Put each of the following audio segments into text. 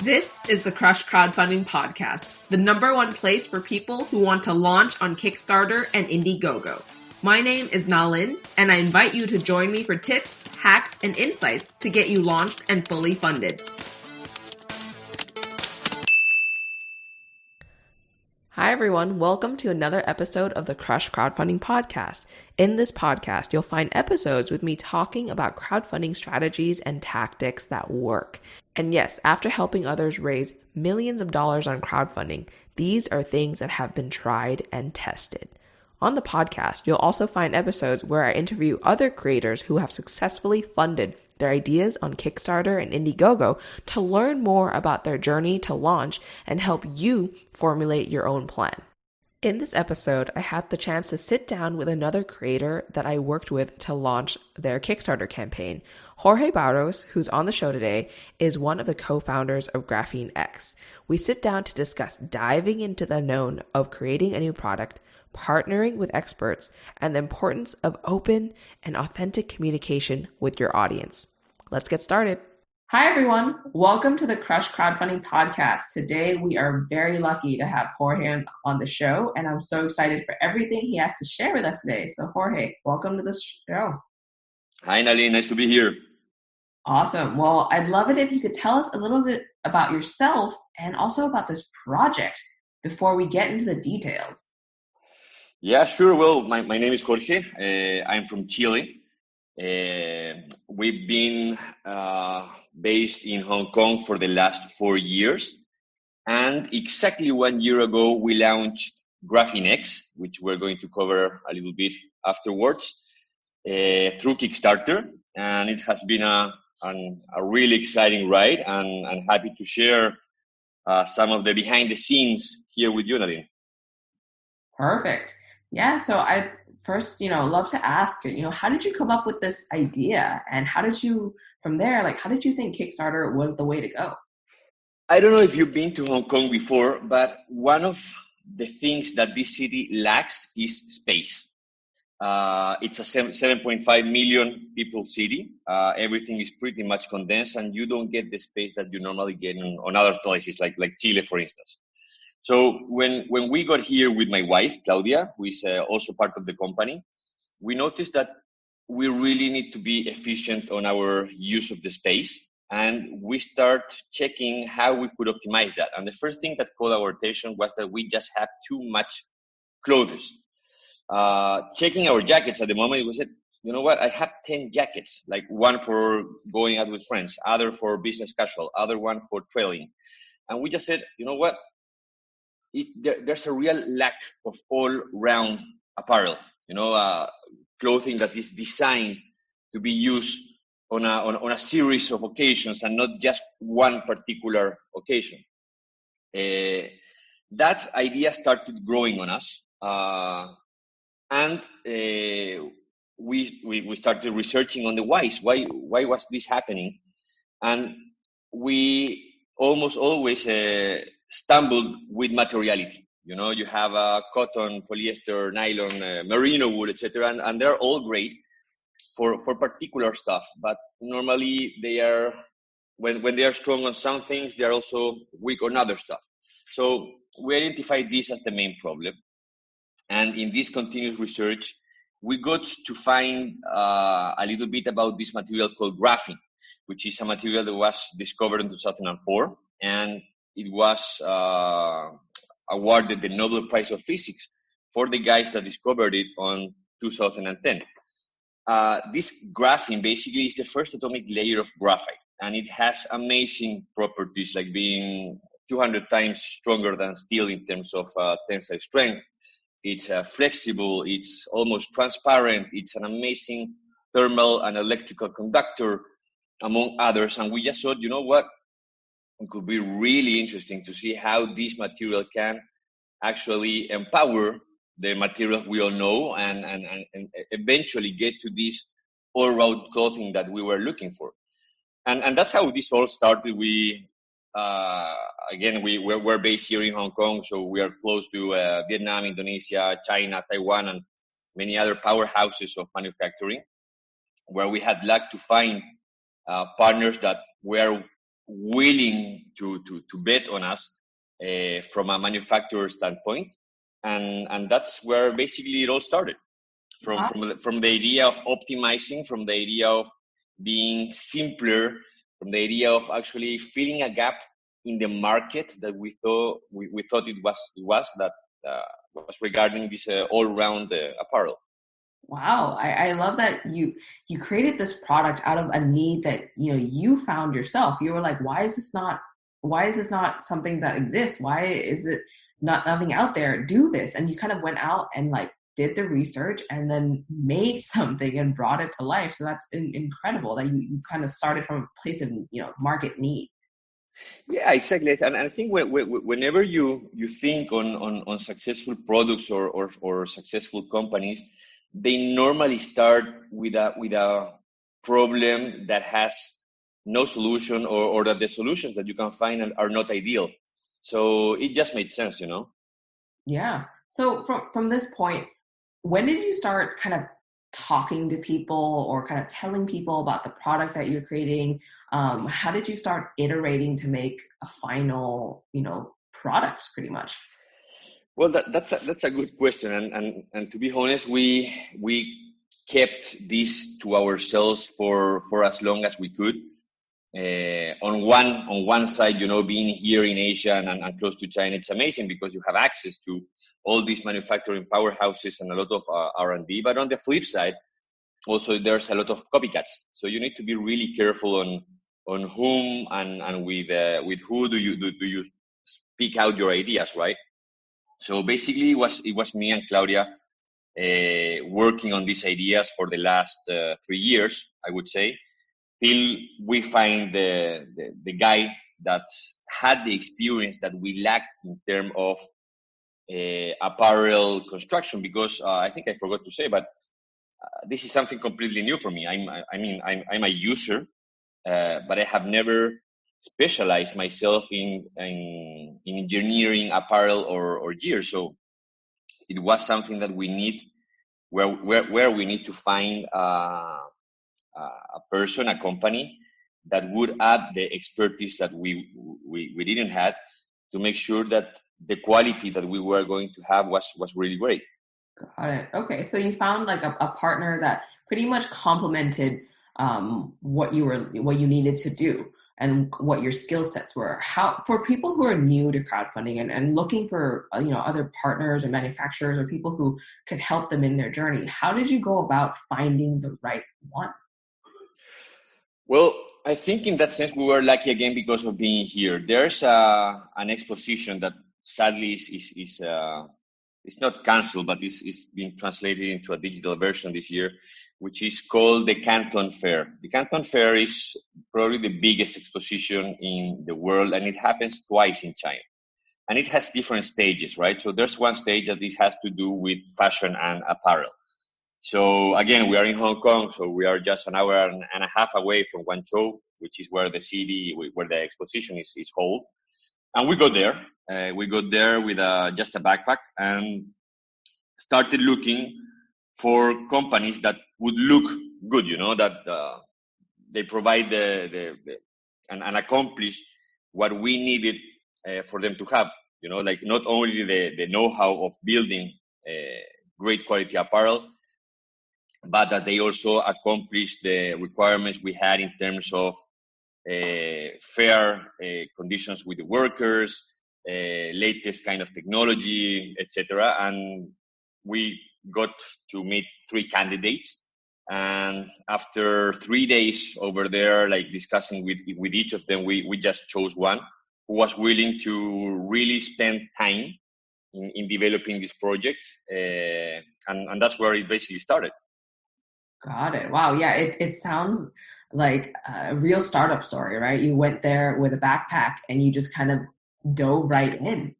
This is the Crush Crowdfunding Podcast, the #1 place for people who want to launch on Kickstarter and Indiegogo. My name is Nalin, and I invite you to join me for tips, hacks, and insights to get you launched and fully funded. Hi, everyone. Welcome to another episode of the Crush Crowdfunding Podcast. In this podcast, you'll find episodes with me talking about crowdfunding strategies and tactics that work. And yes, after helping others raise millions of dollars on crowdfunding, these are things that have been tried and tested. On the podcast, you'll also find episodes where I interview other creators who have successfully funded their ideas on Kickstarter and Indiegogo to learn more about their journey to launch and help you formulate your own plan. In this episode, I had the chance to sit down with another creator that I worked with to launch their Kickstarter campaign. Jorge Barros, who's on the show today, is one of the co-founders of Graphene-X. We sit down to discuss diving into the known of creating a new product, partnering with experts, and the importance of open and authentic communication with your audience. Let's get started. Hi, everyone. Welcome to the Crush Crowdfunding Podcast. Today, we are very lucky to have Jorge on the show, and I'm so excited for everything he has to share with us today. So, Jorge, welcome to the show. Hi, Nali. Nice to be here. Awesome. Well, I'd love it if you could tell us a little bit about yourself and also about this project before we get into the details. Yeah, sure. Well, my name is Jorge. I'm from Chile. We've been based in Hong Kong for the last 4 years. And exactly 1 year ago, we launched GrapheneX, which we're going to cover a little bit afterwards, through Kickstarter. And it has been a really exciting ride. And I'm happy to share some of the behind the scenes here with you, Nadine. Perfect. Yeah, so I first, love to ask, how did you come up with this idea? And how did you, from there, how did you think Kickstarter was the way to go? I don't know if you've been to Hong Kong before, but one of the things that this city lacks is space. It's a 7.5 million people city. Everything is pretty much condensed, and you don't get the space that you normally get on other places, like Chile, for instance. So when we got here with my wife, Claudia, who is also part of the company, we noticed that we really need to be efficient on our use of the space. And we start checking how we could optimize that. And the first thing that caught our attention was that we just have too much clothes. Checking our jackets at the moment, we said, you know what, I have 10 jackets, like one for going out with friends, other for business casual, other one for trailing. And we just said, you know what, there's a real lack of all-round apparel, clothing that is designed to be used on a series of occasions and not just one particular occasion. That idea started growing on us, and we started researching on the whys. Why was this happening? And we almost always stumbled with materiality. You have cotton, polyester, nylon, merino wool, etc., and they're all great for particular stuff. But normally they are, when they are strong on some things, they are also weak on other stuff. So we identified this as the main problem. And in this continuous research, we got to find a little bit about this material called graphene, which is a material that was discovered in 2004. And it was awarded the Nobel Prize of Physics for the guys that discovered it on 2010. This graphene basically is the first atomic layer of graphite, and it has amazing properties like being 200 times stronger than steel in terms of tensile strength. It's flexible, it's almost transparent, it's an amazing thermal and electrical conductor, among others. And we just thought, you know what? It could be really interesting to see how this material can actually empower the material we all know and eventually get to this all-round clothing that we were looking for. And that's how this all started. We're based here in Hong Kong, so we are close to Vietnam, Indonesia, China, Taiwan, and many other powerhouses of manufacturing, where we had luck to find partners that were willing to bet on us from a manufacturer standpoint, and that's where basically it all started. From the idea of optimizing, from the idea of being simpler, from the idea of actually filling a gap in the market that we thought it was that was regarding this all-round apparel. Wow, I love that you created this product out of a need that you found yourself. You were like, why is this not something that exists? Why is it nothing out there? Do this, and you kind of went out and like did the research and then made something and brought it to life. So that's incredible that you kind of started from a place of market need. Yeah, exactly. And I think whenever you think on successful products or successful companies, they normally start with a problem that has no solution, or that the solutions that you can find are not ideal. So it just made sense, Yeah. So from this point, when did you start kind of talking to people or kind of telling people about the product that you're creating? How did you start iterating to make a final, product pretty much? Well, that's a good question. And to be honest, we kept this to ourselves for as long as we could. On one side, being here in Asia and close to China, it's amazing because you have access to all these manufacturing powerhouses and a lot of R&D. But on the flip side, also there's a lot of copycats. So you need to be really careful on whom and with who do you speak out your ideas, right? So basically, it was me and Claudia working on these ideas for the last 3 years, I would say, till we find the guy that had the experience that we lacked in terms of apparel construction. Because I think I forgot to say, but this is something completely new for me. I'm a user, but I have never specialized myself in engineering apparel or gear. So it was something that we need, where we need to find a person, a company that would add the expertise that we didn't have, to make sure that the quality that we were going to have was really great. Got it. Okay, so you found like a partner that pretty much complemented what you needed to do and what your skill sets were. How, for people who are new to crowdfunding and looking for other partners or manufacturers or people who could help them in their journey, how did you go about finding the right one? Well, I think in that sense we were lucky again because of being here. There's an exposition that sadly is it's not cancelled, but it's being translated into a digital version this year, which is called the Canton Fair. The Canton Fair is probably the biggest exposition in the world, and it happens twice in China. And it has different stages, right? So there's one stage that this has to do with fashion and apparel. So again, we are in Hong Kong, so we are just an hour and a half away from Guangzhou, which is where the exposition is held. And we got there. We got there with just a backpack and started looking for companies that would look good, that they provide and accomplish what we needed for them to have, like not only the know-how of building great quality apparel, but that they also accomplish the requirements we had in terms of fair conditions with the workers, latest kind of technology, etc. And we got to meet 3 candidates. And after 3 days over there, like discussing with each of them, we just chose one who was willing to really spend time in developing this project. And that's where it basically started. Got it. Wow. Yeah. It sounds like a real startup story, right? You went there with a backpack and you just kind of dove right in.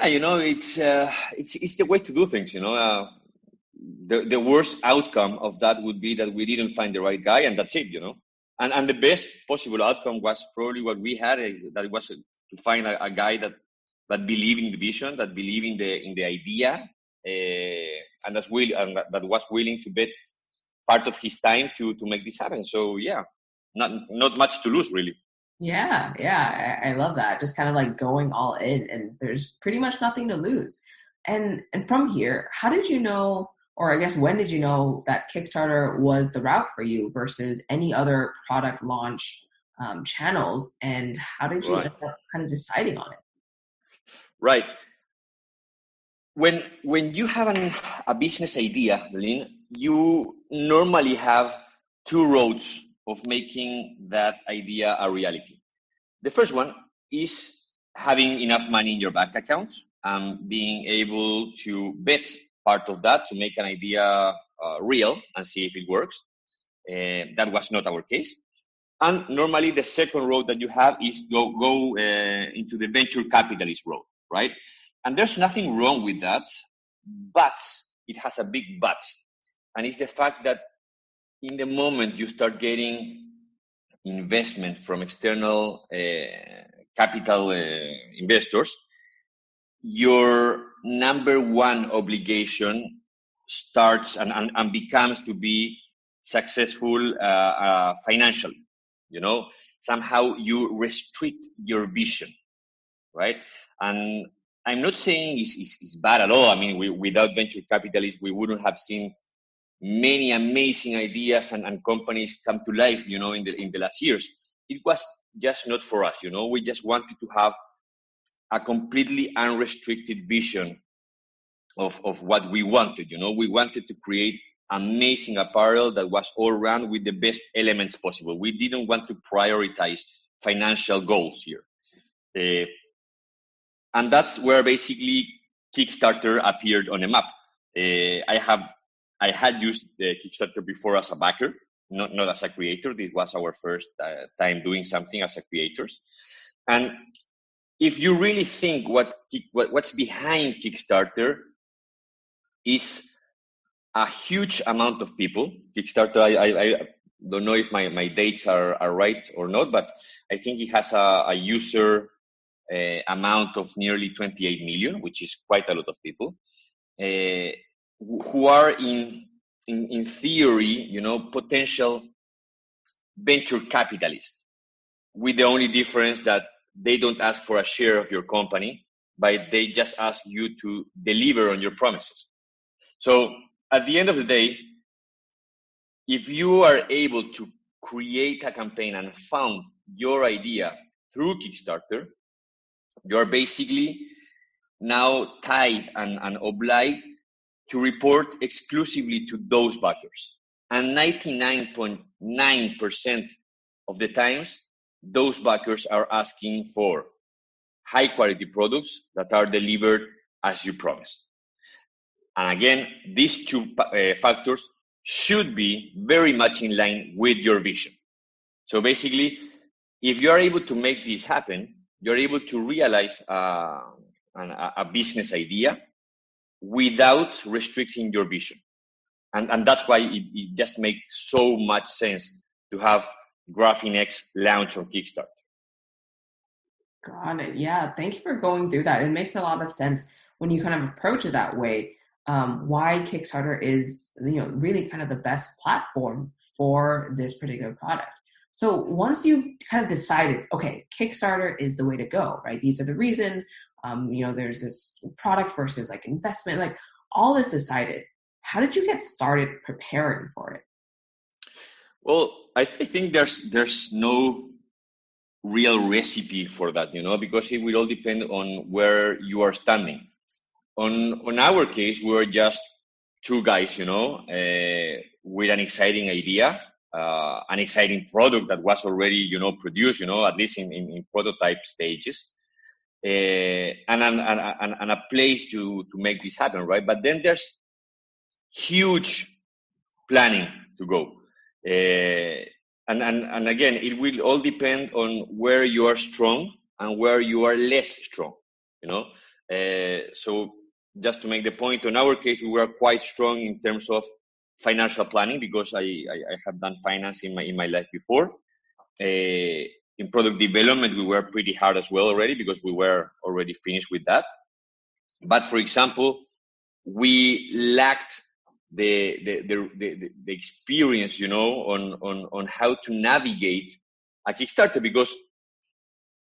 It's the way to do things. The worst outcome of that would be that we didn't find the right guy, and that's it. And the best possible outcome was probably what we had. That was to find a guy that believed in the vision, that believed in the idea, and that was willing to bet part of his time to make this happen. So yeah. not much to lose, really. Yeah, I love that. Just kind of like going all in, and there's pretty much nothing to lose. And from here, how did you know, or I guess when did you know that Kickstarter was the route for you versus any other product launch channels? And how did you end up kind of deciding on it? Right. When you have a business idea, Lynn, you normally have two roads of making that idea a reality. The first one is having enough money in your bank account and being able to bet part of that to make an idea real and see if it works. That was not our case. And normally the second road that you have is go into the venture capitalist road, right? And there's nothing wrong with that, but it has a big but. And it's the fact that in the moment you start getting investment from external capital investors, your number one obligation starts and becomes to be successful financially. You know, somehow you restrict your vision, right? And I'm not saying it's bad at all. I mean, without venture capitalists, we wouldn't have seen many amazing ideas and companies come to life, you know, in the last years. It was just not for us, you know. We just wanted to have a completely unrestricted vision of what we wanted, you know. We wanted to create amazing apparel that was all around with the best elements possible. We didn't want to prioritize financial goals here. And that's where basically Kickstarter appeared on the map. I had used the Kickstarter before as a backer, not as a creator. This was our first time doing something as a creators. And if you really think what's behind Kickstarter is a huge amount of people. Kickstarter, I don't know if my dates are right or not, but I think it has a user amount of nearly 28 million, which is quite a lot of people, who are in theory, you know, potential venture capitalists, with the only difference that they don't ask for a share of your company, but they just ask you to deliver on your promises. So at the end of the day, if you are able to create a campaign and fund your idea through Kickstarter, you're basically now tied and obliged to report exclusively to those backers. And 99.9% of the times, those backers are asking for high quality products that are delivered as you promised. And again, these two factors should be very much in line with your vision. So basically, if you are able to make this happen, you're able to realize a business idea without restricting your vision. And that's why it just makes so much sense to have GrapheneX launch on Kickstarter. Got it. Yeah. Thank you for going through that. It makes a lot of sense when you kind of approach it that way. Why Kickstarter is, you know, really kind of the best platform for this particular product. So once you've kind of decided, okay, Kickstarter is the way to go, right? These are the reasons, you know, there's this product versus like investment, like all this decided. How did you get started preparing for it? Well, I think there's no real recipe for that, you know, because it will all depend on where you are standing. On our case, we were just two guys, you know, with an exciting idea, an exciting product that was already, you know, produced, you know, at least in prototype stages, and a place to make this happen, right? But then there's huge planning to go. And again, it will all depend on where you are strong and where you are less strong, you know. So just to make the point, in our case, we were quite strong in terms of financial planning because I have done finance in my life before. In product development, we were pretty hard as well already because we were already finished with that. But for example, we lacked the experience, on how to navigate a Kickstarter, because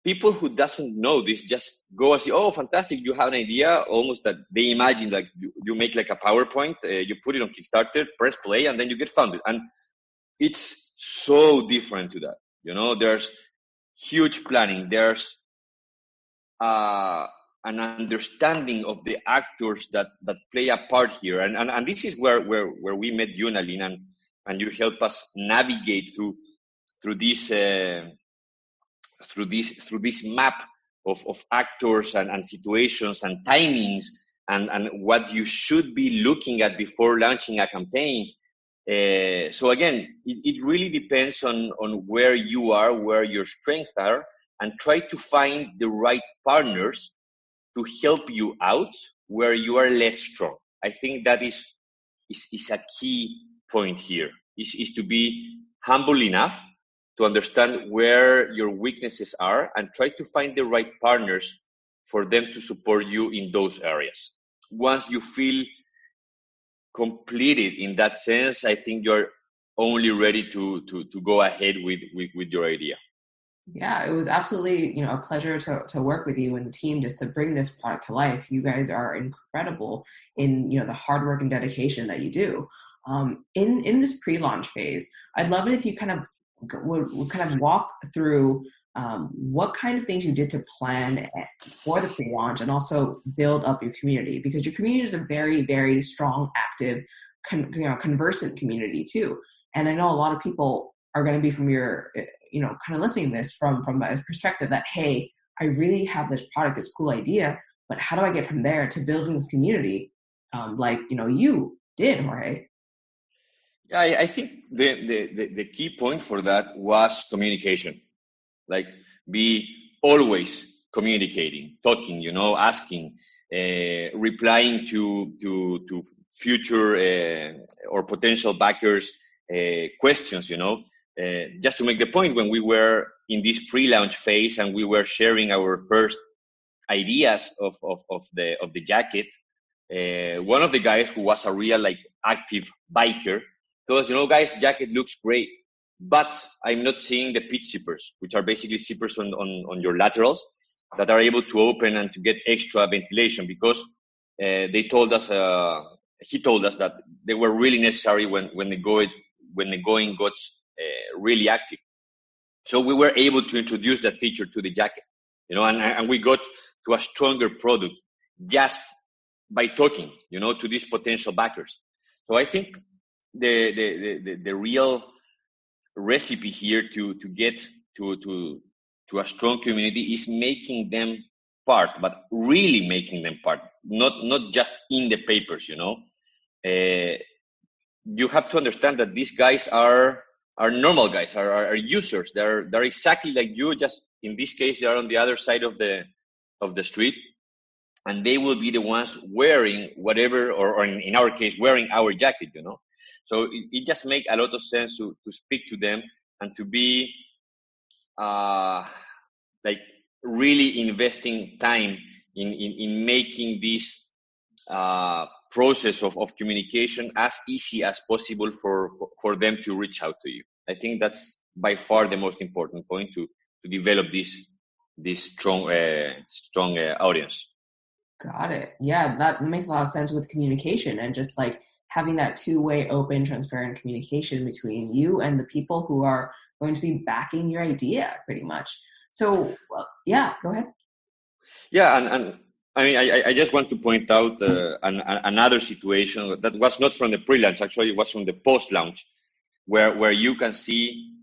people who doesn't know this just go and say, oh, fantastic, you have an idea, almost that they imagine like you make like a PowerPoint, you put it on Kickstarter, press play, and then you get funded. And it's so different to that. There's huge planning. There's an understanding of the actors that play a part here. And this is where we met you, Aline, and you help us navigate through this map of actors and situations and timings and what you should be looking at before launching a campaign. So again, it really depends on where you are, where your strengths are, and try to find the right partners to help you out where you are less strong. I think that is a key point here, is to be humble enough to understand where your weaknesses are and try to find the right partners for them to support you in those areas. Once you feel completed in that sense, I think you're only ready to go ahead with your idea. Yeah, it was absolutely, a pleasure to work with you and the team just to bring this product to life. You guys are incredible in, the hard work and dedication that you do. In this pre-launch phase, I'd love it if you kind of would kind of walk through what kind of things you did to plan for the pre-launch and also build up your community, because your community is a very, very strong, active, conversant community too. And I know a lot of people are going to be from your, kind of listening to this from a perspective that, hey, I really have this product, this cool idea, but how do I get from there to building this community like, you did, Jorge? Yeah, I think the key point for that was communication. Like, be always communicating, talking, asking, replying to future or potential backers' questions, just to make the point, when we were in this pre-launch phase and we were sharing our first ideas of the jacket, one of the guys who was a real active biker told us, guys, jacket looks great, but I'm not seeing the pitch zippers, which are basically zippers on your laterals that are able to open and to get extra ventilation, because he told us that they were really necessary when the going got really active. So we were able to introduce that feature to the jacket, and we got to a stronger product just by talking, to these potential backers. So I think the real recipe here to get to a strong community is making them part, but really making them part, not just in the papers. You have to understand that these guys are normal guys, are users. They're exactly like you, just in this case they are on the other side of the street, and they will be the ones wearing whatever, or in our case wearing our jacket. So it just makes a lot of sense to speak to them and to be really investing time in making this process of communication as easy as possible for them to reach out to you. I think that's by far the most important point to develop this strong audience. Got it. Yeah, that makes a lot of sense with communication and just having that two-way, open, transparent communication between you and the people who are going to be backing your idea, pretty much. So, yeah, go ahead. Yeah, and I mean, I just want to point out another situation that was not from the pre-launch. Actually, it was from the post-launch, where you can see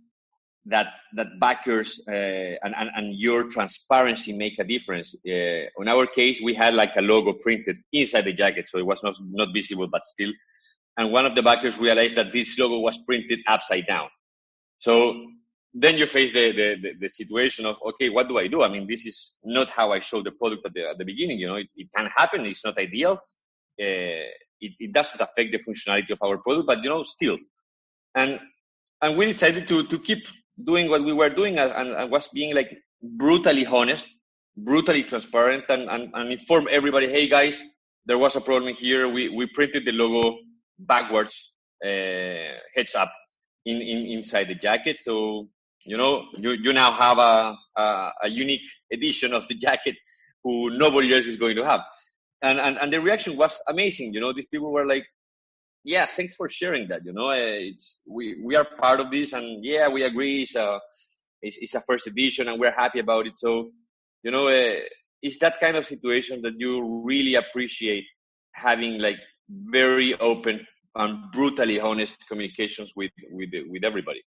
that backers and your transparency make a difference. In our case, we had a logo printed inside the jacket, so it was not visible, but still. And one of the backers realized that this logo was printed upside down. So then you face the situation of, okay, what do I do? I mean, this is not how I showed the product at the beginning. It can happen. It's not ideal. It doesn't affect the functionality of our product, but still. And we decided to keep doing what we were doing and was being brutally honest, brutally transparent, and inform everybody, hey guys, there was a problem here. We printed the logo backwards heads up inside the jacket. So, you know, you now have a unique edition of the jacket who nobody else is going to have. And the reaction was amazing. You know, these people were like, yeah, thanks for sharing that. You know, we are part of this, and yeah, we agree. It's a first edition, and we're happy about it. So, you know, it's that kind of situation that you really appreciate, having like very open and brutally honest communications with everybody.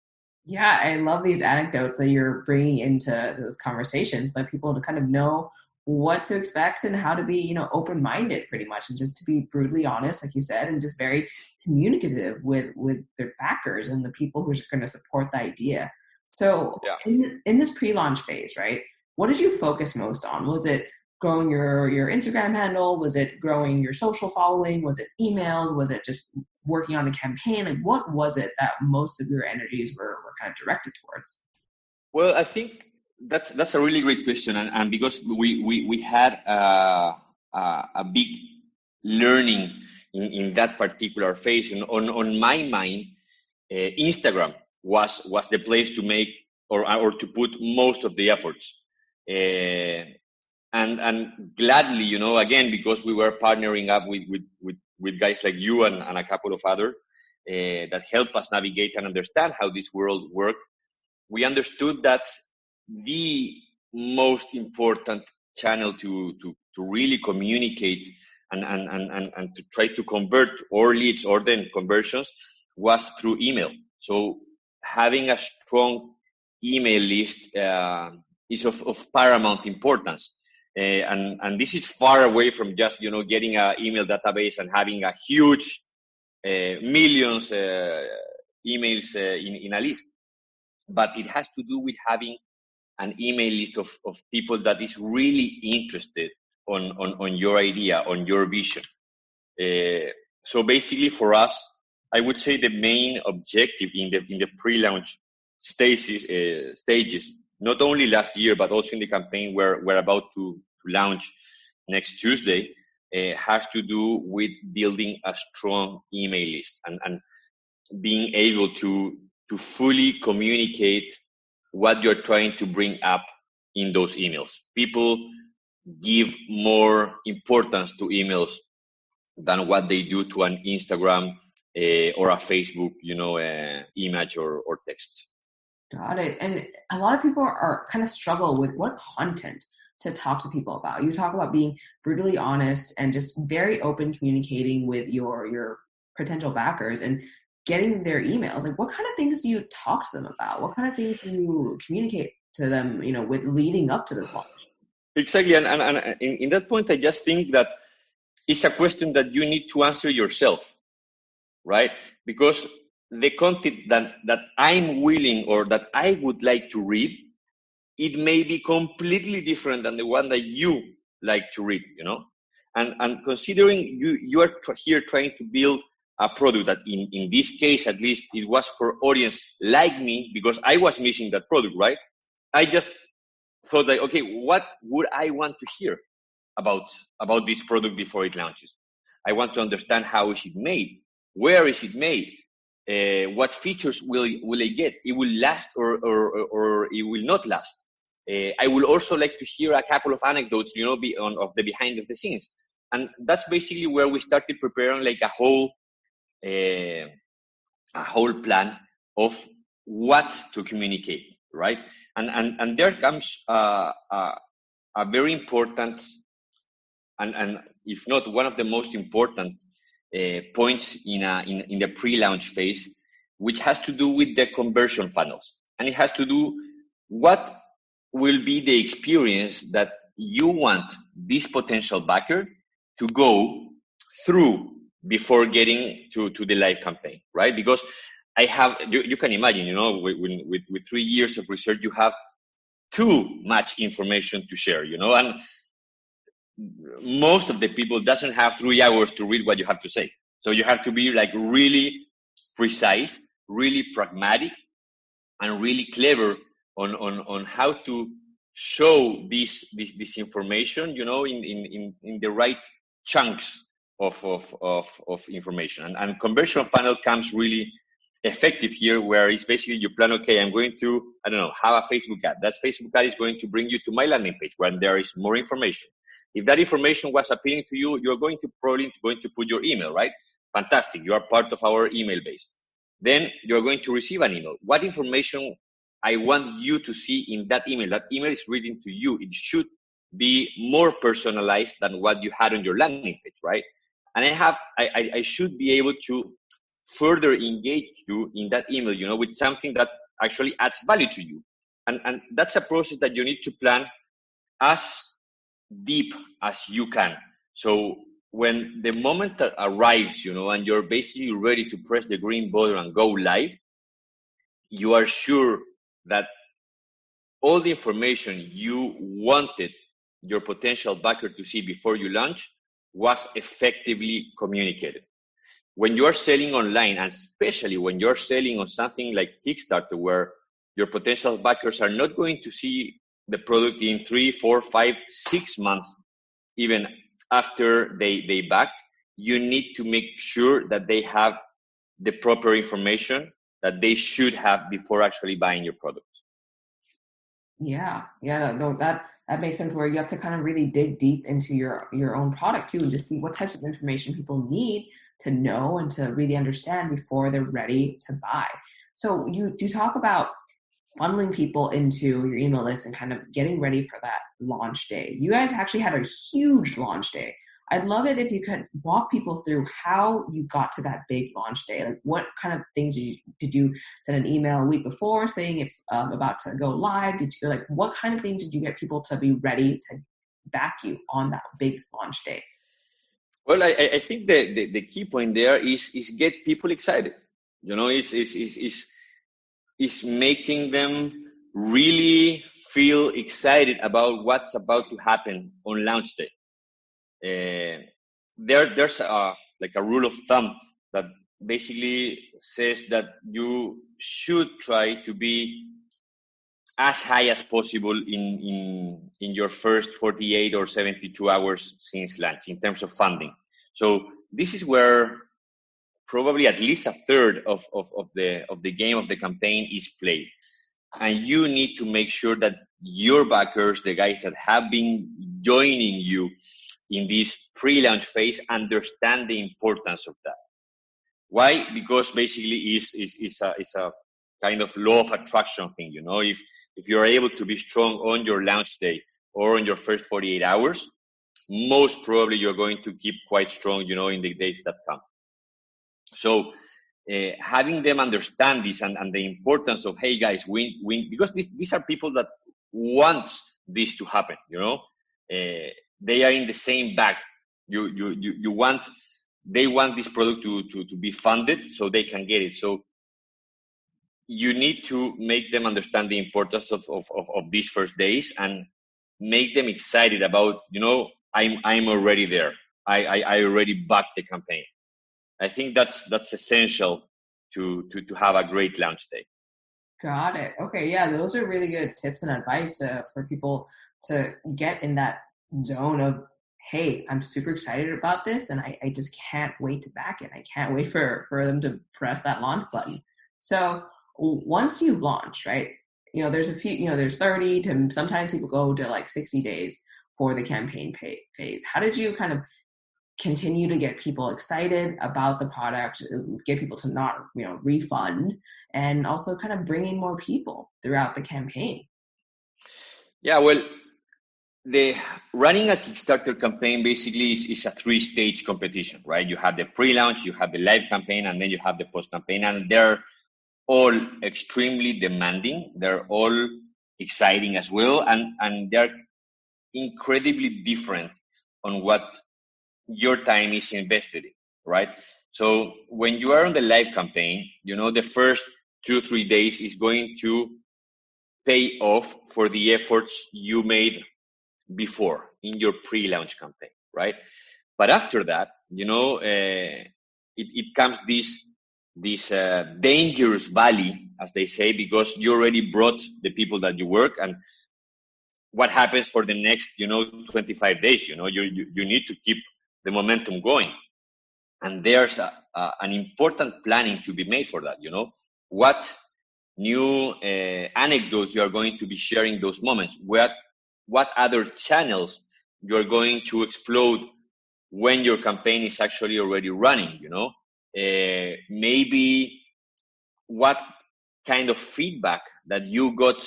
Yeah, I love these anecdotes that you're bringing into those conversations, let people to kind of know what to expect and how to be, you know, open-minded pretty much, and just to be brutally honest, like you said, and just very communicative with their backers and the people who are going to support the idea. So in this pre-launch phase, right, what did you focus most on? Was it growing your Instagram handle? Was it growing your social following? Was it emails? Was it just working on the campaign? Like, what was it that most of your energies were kind of directed towards? Well, I think that's a really great question, and because we had a big learning in that particular phase, and on my mind, Instagram was the place to make or to put most of the efforts, and gladly, you know, again, because we were partnering up with guys like you and a couple of others that help us navigate and understand how this world worked. We understood that the most important channel to really communicate and to try to convert or leads or then conversions was through email. So having a strong email list is of paramount importance. And this is far away from just, you know, getting an email database and having a huge millions emails in a list. But it has to do with having an email list of people that is really interested on your idea, on your vision. So basically for us, I would say the main objective in the pre-launch stages, not only last year, but also in the campaign we're about to launch next Tuesday, has to do with building a strong email list and being able to fully communicate what you're trying to bring up in those emails. People give more importance to emails than what they do to an Instagram or a Facebook, you know, image or text. Got it. And a lot of people are kind of struggle with what content to talk to people about. You talk about being brutally honest and just very open communicating with your potential backers and getting their emails. Like, what kind of things do you talk to them about? What kind of things do you communicate to them, you know, with leading up to this launch? Exactly. And in that point, I just think that it's a question that you need to answer yourself, right? Because the content that I'm willing or that I would like to read, it may be completely different than the one that you like to read, you know? And considering you are here trying to build a product that in this case, at least, it was for audience like me, because I was missing that product, right? I just thought like, okay, what would I want to hear about this product before it launches? I want to understand how is it made? Where is it made? What features will it get? It will last or it will not last. I would also like to hear a couple of anecdotes, you know, of the behind of the scenes. And that's basically where we started preparing like a whole plan of what to communicate, right? And there comes a very important and if not one of the most important points in the pre-launch phase, which has to do with the conversion funnels, and it has to do what will be the experience that you want this potential backer to go through before getting to the live campaign, right? Because you can imagine, you know, with 3 years of research, you have too much information to share, you know, and most of the people doesn't have 3 hours to read what you have to say. So you have to be like really precise, really pragmatic, and really clever on how to show this information, you know, in the right chunks of information. And conversion funnel comes really effective here, where it's basically you plan, okay, I'm going to, I don't know, have a Facebook ad. That Facebook ad is going to bring you to my landing page where there is more information. If that information was appealing to you, you're probably going to put your email, right? Fantastic. You are part of our email base. Then you're going to receive an email. What information I want you to see in that email? That email is reading to you. It should be more personalized than what you had on your landing page, right? And I should be able to further engage you in that email, with something that actually adds value to you. And that's a process that you need to plan as deep as you can. So when the moment that arrives, and you're basically ready to press the green button and go live, you are sure that all the information you wanted your potential backer to see before you launch was effectively communicated. When you're selling online, and especially when you're selling on something like Kickstarter, where your potential backers are not going to see the product in 3, 4, 5, 6 months, even after they backed, you need to make sure that they have the proper information that they should have before actually buying your product. Yeah, no, that makes sense, where you have to kind of really dig deep into your own product too, and just see what types of information people need to know and to really understand before they're ready to buy. So you do talk about funneling people into your email list and kind of getting ready for that launch day. You guys actually had a huge launch day. I'd love it if you could walk people through how you got to that big launch day. Like, what kind of things did you send an email a week before saying it's about to go live? What kind of things did you get people to be ready to back you on that big launch day? Well, I think the key point there is get people excited. Is making them really feel excited about what's about to happen on launch day. There's a rule of thumb that basically says that you should try to be as high as possible in your first 48 or 72 hours since launch in terms of funding. So this is where probably at least a third of the game of the campaign is played. And you need to make sure that your backers, the guys that have been joining you in this pre-launch phase, understand the importance of that. Why? Because basically it's a kind of law of attraction thing. If you're able to be strong on your launch day or on your first 48 hours, most probably you're going to keep quite strong, in the days that come. So having them understand this and the importance of, hey guys, win, because these are people that want this to happen. They are in the same bag. They want this product to be funded so they can get it. So you need to make them understand the importance of these first days and make them excited about, I'm already there. I already backed the campaign. I think that's essential to have a great launch day. Got it. Okay, yeah, those are really good tips and advice for people to get in that zone of, hey, I'm super excited about this and I just can't wait to back it. I can't wait for them to press that launch button. So once you launch, right, there's a few, there's 30 to sometimes people go to 60 days for the campaign phase. How did you kind of continue to get people excited about the product, get people to not, refund, and also kind of bring in more people throughout the campaign? Yeah, well, running a Kickstarter campaign basically is a 3-stage competition, right? You have the pre-launch, you have the live campaign, and then you have the post-campaign, and they're all extremely demanding. They're all exciting as well, and they're incredibly different on what your time is invested in, right? So when you are on the live campaign, the first 2-3 days is going to pay off for the efforts you made before in your pre-launch campaign, right? But after that, it comes this dangerous valley, as they say, because you already brought the people that you work, and what happens for the next 25 days. You need to keep the momentum going. And there's an important planning to be made for that. What new anecdotes you are going to be sharing those moments, what other channels you're going to explode when your campaign is actually already running. Maybe what kind of feedback that you got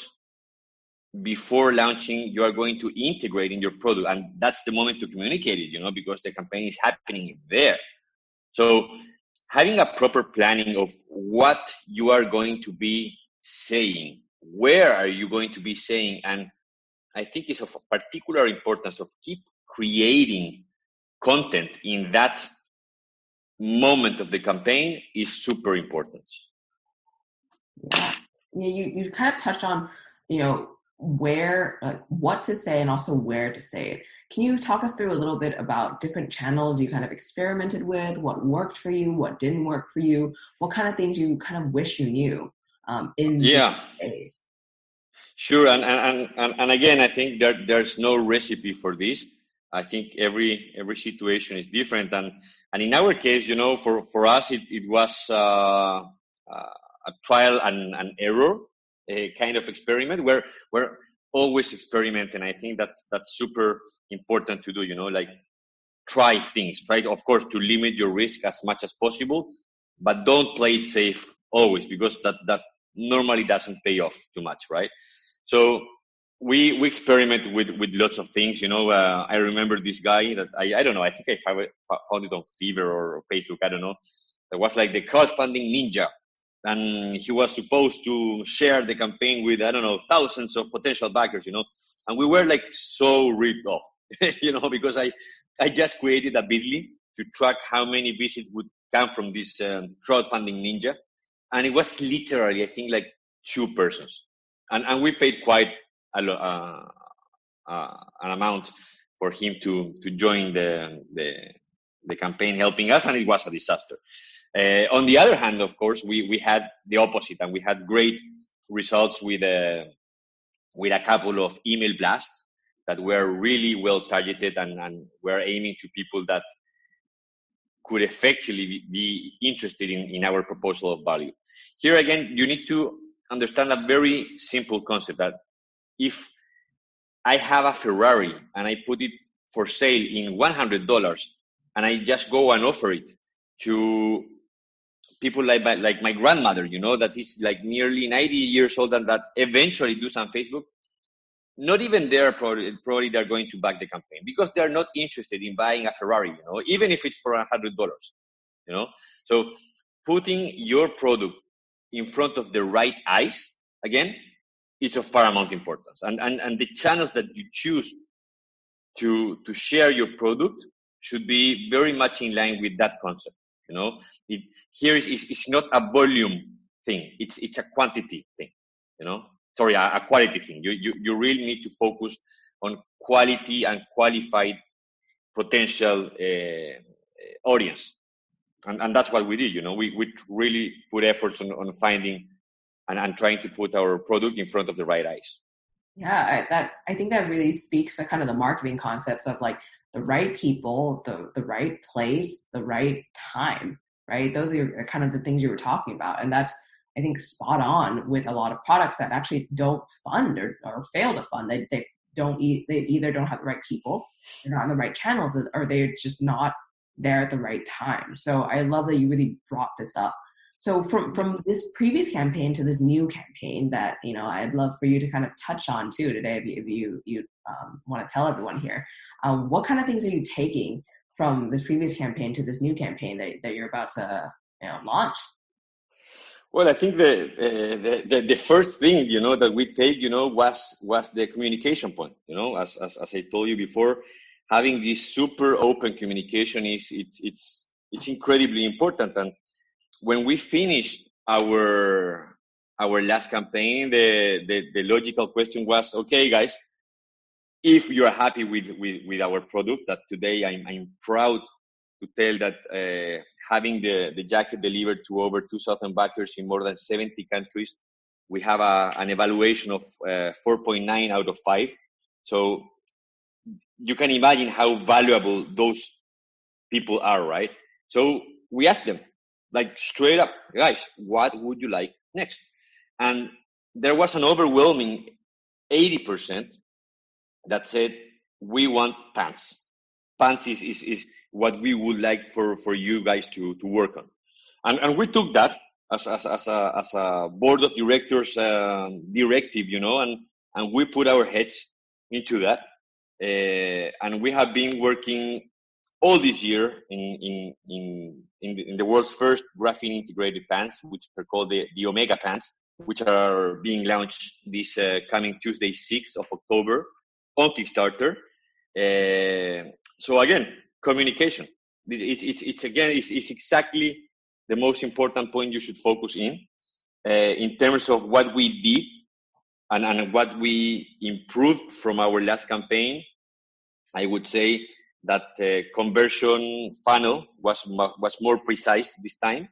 before launching you are going to integrate in your product, and that's the moment to communicate it, because the campaign is happening there. So having a proper planning of what you are going to be saying, where are you going to be saying, and I think it's of particular importance of keep creating content in that moment of the campaign is super important. Yeah, you kind of touched on, where, what to say and also where to say it. Can you talk us through a little bit about different channels you kind of experimented with, what worked for you, what didn't work for you, what kind of things you kind of wish you knew in these days? Sure, and again, I think there's no recipe for this. I think every situation is different, and in our case, for us, it was a trial and error kind of experiment where we're always experimenting. I think that's super important to do. Like try things, try of course to limit your risk as much as possible, but don't play it safe always, because that normally doesn't pay off too much, right? So we experiment with lots of things. I remember this guy that I don't know, I think I found it on Fiverr or Facebook, I don't know. It was like the crowdfunding ninja, and he was supposed to share the campaign with, I don't know, thousands of potential backers, and we were like so ripped off, because I just created a Bitly to track how many visits would come from this crowdfunding ninja, and it was literally, I think, like 2 persons. And we paid quite an amount for him to join the campaign helping us, and it was a disaster. On the other hand, of course, we had the opposite, and we had great results with a couple of email blasts that were really well targeted and were aiming to people that could effectively be interested in our proposal of value. Here again, you need to understand a very simple concept, that if I have a Ferrari and I put it for sale in $100 and I just go and offer it to people like my grandmother, that is like nearly 90 years old and that eventually do some Facebook, not even there probably they're going to back the campaign, because they're not interested in buying a Ferrari, even if it's for $100, So putting your product in front of the right eyes, again, it's of paramount importance. And the channels that you choose to share your product should be very much in line with that concept. Here it's not a volume thing; it's a quantity thing. Sorry, a quality thing. You really need to focus on quality and qualified potential audience. And that's what we did, we really put efforts on finding and trying to put our product in front of the right eyes. Yeah, I think that really speaks to kind of the marketing concepts of like the right people, the right place, the right time, right? Those are kind of the things you were talking about. And that's, I think, spot on with a lot of products that actually don't fund or fail to fund. They either don't have the right people, they're not on the right channels, or they're just not there at the right time. So I love that you really brought this up. So from this previous campaign to this new campaign that, I'd love for you to kind of touch on too today, if you want to tell everyone here, what kind of things are you taking from this previous campaign to this new campaign that you're about to launch? Well, I think the first thing, that we take, was the communication point. As I told you before, having this super open communication it's incredibly important. And when we finished our last campaign, the logical question was, okay, guys, if you're happy with our product, that today I'm proud to tell that having the jacket delivered to over 2,000 backers in more than 70 countries, we have an evaluation of 4.9 out of 5. So you can imagine how valuable those people are, right? So we asked them, like straight up, guys, what would you like next? And there was an overwhelming 80% that said, we want pants. Pants is what we would like for you guys to work on. And we took that as a board of directors directive, and we put our heads into that. And we have been working all this year in the world's first graphene integrated pants, which are called the Omega pants, which are being launched this coming Tuesday, 6th of October on Kickstarter. So again, communication. It's exactly the most important point you should focus in terms of what we did and what we improved from our last campaign. I would say that the conversion funnel was more precise this time.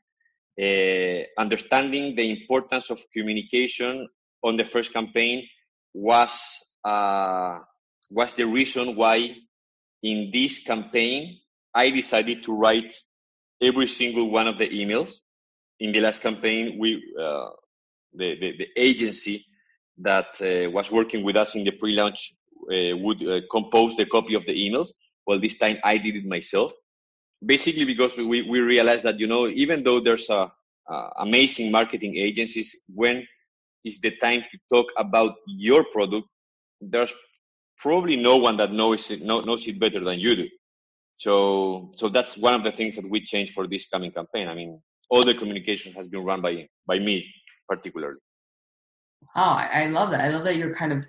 Understanding the importance of communication on the first campaign was the reason why in this campaign I decided to write every single one of the emails. In the last campaign, the agency that was working with us in the pre-launch would compose the copy of the emails. Well, this time I did it myself, basically because we realized that, even though there's amazing marketing agencies, when is the time to talk about your product, there's probably no one that knows it better than you do. So that's one of the things that we changed for this coming campaign. I mean, all the communication has been run by me particularly. Oh, I love that. I love that you're kind of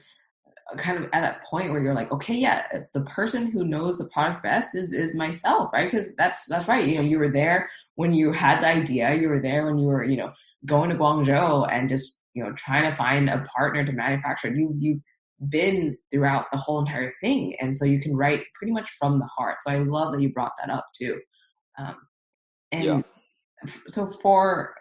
at that point where you're like, okay, yeah, the person who knows the product best is myself, right? Because that's right. You were there when you had the idea. You were there when you were, going to Guangzhou and just, trying to find a partner to manufacture it. You've been throughout the whole entire thing, and so you can write pretty much from the heart. So I love that you brought that up too. So for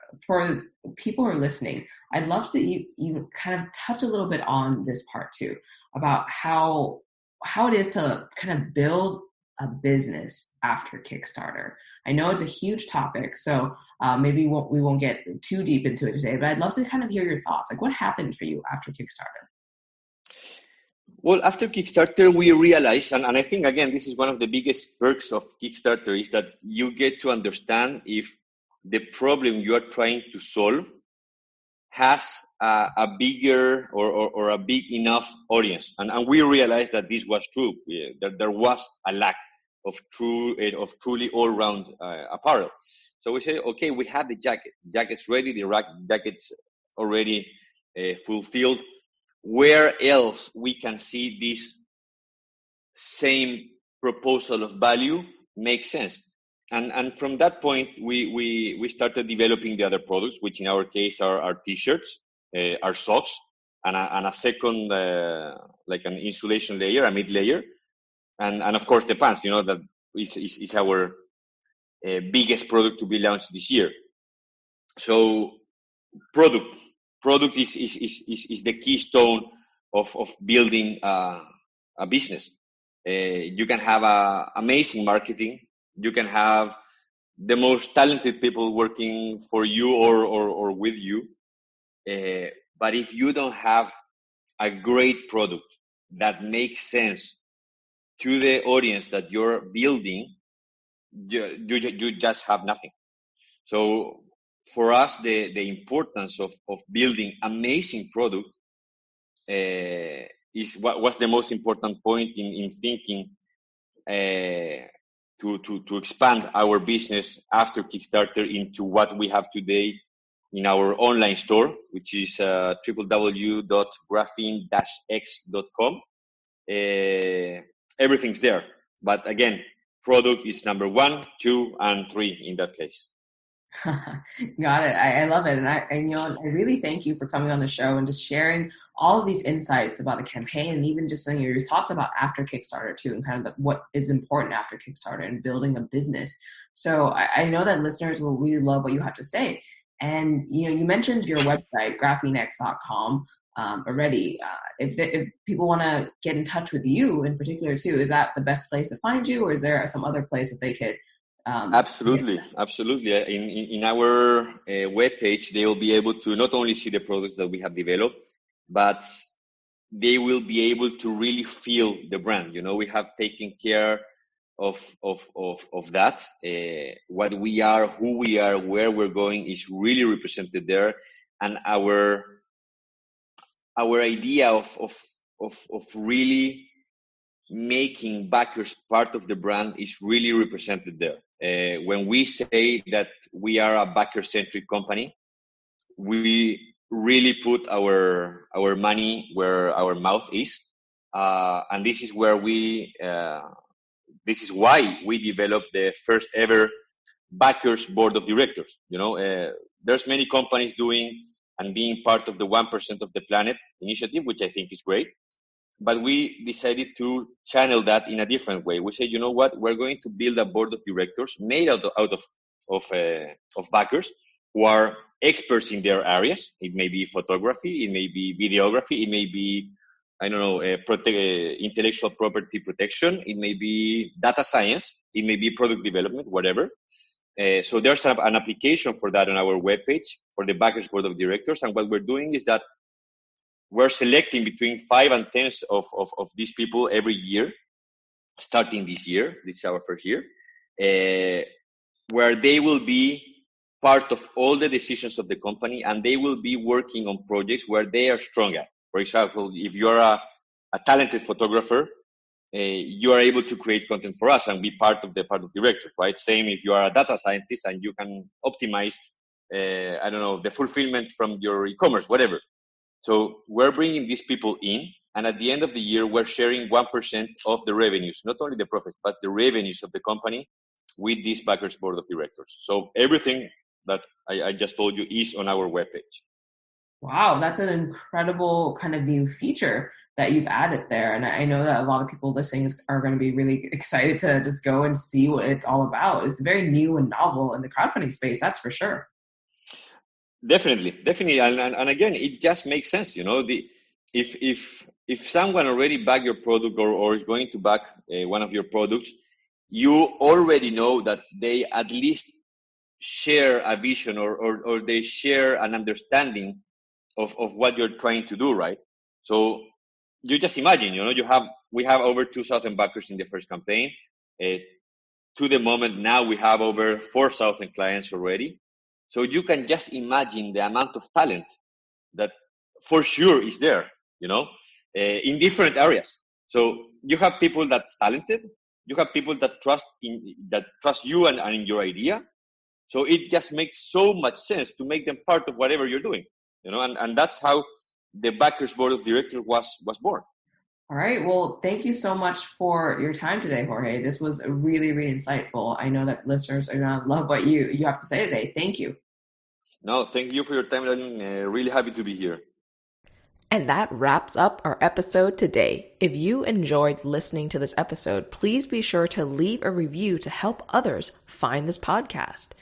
people who are listening, I'd love to you kind of touch a little bit on this part too, about how it is to kind of build a business after Kickstarter. I know it's a huge topic, so maybe we won't get too deep into it today, but I'd love to kind of hear your thoughts. Like, what happened for you after Kickstarter? Well, after Kickstarter, we realized, and I think, again, this is one of the biggest perks of Kickstarter, is that you get to understand if the problem you are trying to solve has a bigger or a big enough audience. And we realized that this was true. That there was a lack of truly all-round apparel. So we said, okay, we have the jacket's ready, the jacket's already fulfilled. Where else we can see this same proposal of value makes sense? And from that point, we started developing the other products, which in our case are t-shirts, our socks, and a second, like an insulation layer, a mid layer, and of course the pants. That is our biggest product to be launched this year. So product is the keystone of building a business. You can have amazing marketing. You can have the most talented people working for you or with you. But if you don't have a great product that makes sense to the audience that you're building, you just have nothing. So for us, the importance of building amazing product is what was the most important point in thinking to expand our business after Kickstarter into what we have today in our online store, which is www.graphene-x.com. Everything's there. But again, product is number 1, 2, and 3 in that case. Got it. I love it. And I really thank you for coming on the show and just sharing all of these insights about the campaign, and even just saying your thoughts about after Kickstarter too, and kind of what is important after Kickstarter and building a business. So I know that listeners will really love what you have to say. And, you mentioned your website, graphenex.com, already. If people want to get in touch with you in particular too, is that the best place to find you, or is there some other place that they could Absolutely. In our webpage, they will be able to not only see the products that we have developed, but they will be able to really feel the brand. We have taken care of that. What we are, who we are, where we're going is really represented there, and our idea of really making backers part of the brand is really represented there. When we say that we are a backer-centric company, we really put our money where our mouth is, and this is where this is why we developed the first ever backers board of directors. There's many companies doing and being part of the 1% of the planet initiative, which I think is great. But we decided to channel that in a different way. We said, you know what, we're going to build a board of directors made out of backers who are experts in their areas. It may be photography, it may be videography, it may be, intellectual property protection, it may be data science, it may be product development, whatever. So there's an application for that on our webpage for the backers board of directors. And what we're doing is that we're selecting between 5 and 10 of these people every year, starting this year. This is our first year, where they will be part of all the decisions of the company, and they will be working on projects where they are strong at. For example, if you're a talented photographer, you are able to create content for us and be part of the directors, right? Same if you are a data scientist and you can optimize, the fulfillment from your e-commerce, whatever. So we're bringing these people in, and at the end of the year, we're sharing 1% of the revenues, not only the profits, but the revenues of the company with this backers board of directors. So everything that I just told you is on our webpage. Wow, that's an incredible kind of new feature that you've added there. And I know that a lot of people listening are going to be really excited to just go and see what it's all about. It's very new and novel in the crowdfunding space, that's for sure. Definitely. And again, it just makes sense. If someone already backed your product or is going to back one of your products, you already know that they at least share a vision or they share an understanding of what you're trying to do, right? So you just imagine, we have over 2,000 backers in the first campaign. To the moment now, we have over 4,000 clients already. So you can just imagine the amount of talent that for sure is there, in different areas. So you have people that's talented, you have people that trust you and in your idea. So it just makes so much sense to make them part of whatever you're doing, and that's how the backers board of directors was born. All right. Well, thank you so much for your time today, Jorge. This was really, really insightful. I know that listeners are going to love what you have to say today. Thank you. No, thank you for your time. I'm really happy to be here. And that wraps up our episode today. If you enjoyed listening to this episode, please be sure to leave a review to help others find this podcast.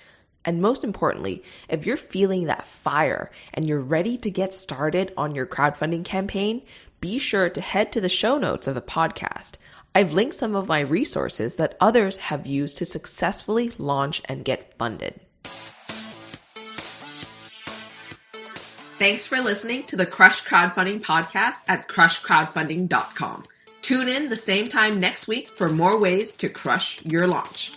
And most importantly, if you're feeling that fire and you're ready to get started on your crowdfunding campaign, be sure to head to the show notes of the podcast. I've linked some of my resources that others have used to successfully launch and get funded. Thanks for listening to the Crush Crowdfunding podcast at crushcrowdfunding.com. Tune in the same time next week for more ways to crush your launch.